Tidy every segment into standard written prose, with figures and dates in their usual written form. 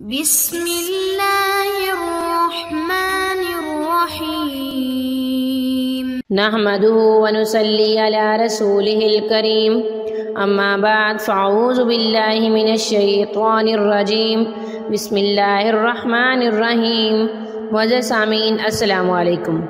بسم اللہ الرحمن الرحیم نحمده ونصلي على رسوله الكريم اما بعد فاعوذ باللہ من الشیطان الرجیم بسم اللہ الرحمن الرحیم۔ معزز سامعین السلام علیکم۔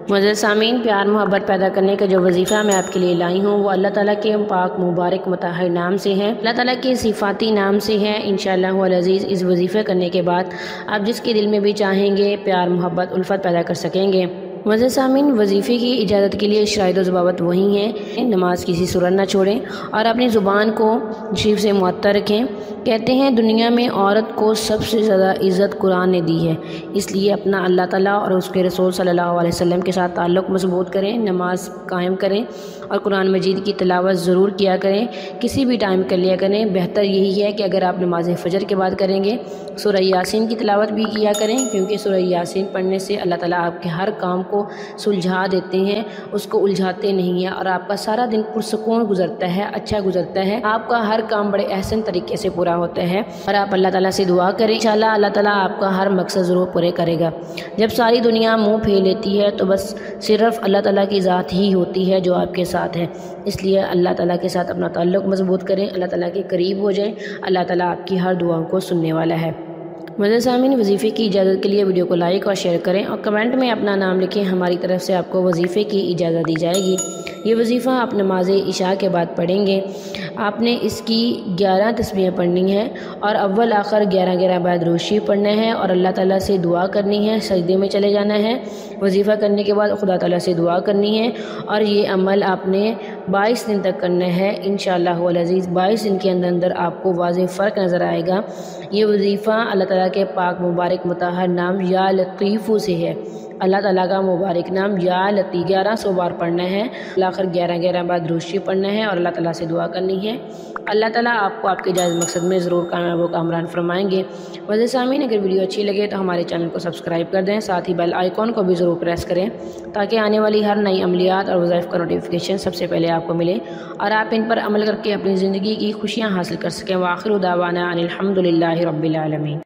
معزز سامعین، پیار محبت پیدا کرنے کا جو وظیفہ میں آپ کے لیے لائی ہوں وہ اللہ تعالیٰ کے پاک مبارک مطہر نام سے ہے، اللہ تعالیٰ کے صفاتی نام سے ہے۔ انشاءاللہ العزیز اس وظیفے کرنے کے بعد آپ جس کے دل میں بھی چاہیں گے پیار محبت الفت پیدا کر سکیں گے۔ معزز سامعین، وظیفے کی اجازت کے لیے شرائط و ضوابط وہی ہیں۔ نماز کسی صورت نہ چھوڑیں اور اپنی زبان کو شریف سے معطر رکھیں۔ کہتے ہیں دنیا میں عورت کو سب سے زیادہ عزت قرآن نے دی ہے، اس لیے اپنا اللہ تعالیٰ اور اس کے رسول صلی اللہ علیہ وسلم کے ساتھ تعلق مضبوط کریں، نماز قائم کریں اور قرآن مجید کی تلاوت ضرور کیا کریں، کسی بھی ٹائم کر لیا کریں۔ بہتر یہی ہے کہ اگر آپ نماز فجر کے بعد کریں گے سورہ یاسین کی تلاوت بھی کیا کریں، کیونکہ سورہ یاسین پڑھنے سے اللہ تعالیٰ آپ کے ہر کام کو سلجھا دیتے ہیں، اس کو الجھاتے نہیں ہیں اور آپ کا سارا دن پرسکون گزرتا ہے، اچھا گزرتا ہے، آپ کا ہر کام بڑے احسن طریقے سے پورا ہوتا ہے۔ اور آپ اللہ تعالیٰ سے دعا کریں، انشاءاللہ اللہ تعالیٰ آپ کا ہر مقصد ضرور پورے کرے گا۔ جب ساری دنیا منہ پھیر لیتی ہے تو بس صرف اللہ تعالیٰ کی ذات ہی ہوتی ہے جو آپ کے ساتھ ہے، اس لیے اللہ تعالیٰ کے ساتھ اپنا تعلق مضبوط کریں، اللہ تعالیٰ کے قریب ہو جائیں، اللہ تعالیٰ آپ کی ہر دعاؤں کو سننے والا ہے۔ معزز سامعین، وظیفے کی اجازت کے لیے ویڈیو کو لائک اور شیئر کریں اور کمنٹ میں اپنا نام لکھیں، ہماری طرف سے آپ کو وظیفے کی اجازت دی جائے گی۔ یہ وظیفہ آپ نماز عشاء کے بعد پڑھیں گے۔ آپ نے اس کی 11 تسبیحیں پڑھنی ہیں اور اول آخر 11 بعد روشی پڑھنا ہے اور اللہ تعالیٰ سے دعا کرنی ہے، سجدے میں چلے جانا ہے۔ وظیفہ کرنے کے بعد خدا تعالیٰ سے دعا کرنی ہے اور یہ عمل آپ نے 22 دن تک کرنا ہے۔ انشاءاللہ العزیز 22 دن کے اندر آپ کو واضح فرق نظر آئے گا۔ یہ وظیفہ اللہ تعالیٰ کے پاک مبارک مطہر نام یا لطیفو سے ہے۔ اللہ تعالیٰ کا مبارک نام یا لطیف 1100 بار پڑھنا ہے، آخر 11 بعد روشی پڑھنا ہے اور اللہ تعالیٰ سے دعا کرنی ہے۔ اللہ تعالیٰ آپ کو آپ کے جائز مقصد میں ضرور کامیاب و کامران فرمائیں گے۔ معزز سامعین، اگر ویڈیو اچھی لگے تو ہمارے چینل کو سبسکرائب کر دیں، ساتھ ہی بیل آئیکن کو بھی ضرور پریس کریں تاکہ آنے والی ہر نئی عملیات اور وظائف کا نوٹیفیکیشن سب سے پہلے آپ کو ملے اور آپ ان پر عمل کر کے اپنی زندگی کی خوشیاں حاصل کر سکیں۔ وآخر دعوانا ان الحمد للہ رب العالمین۔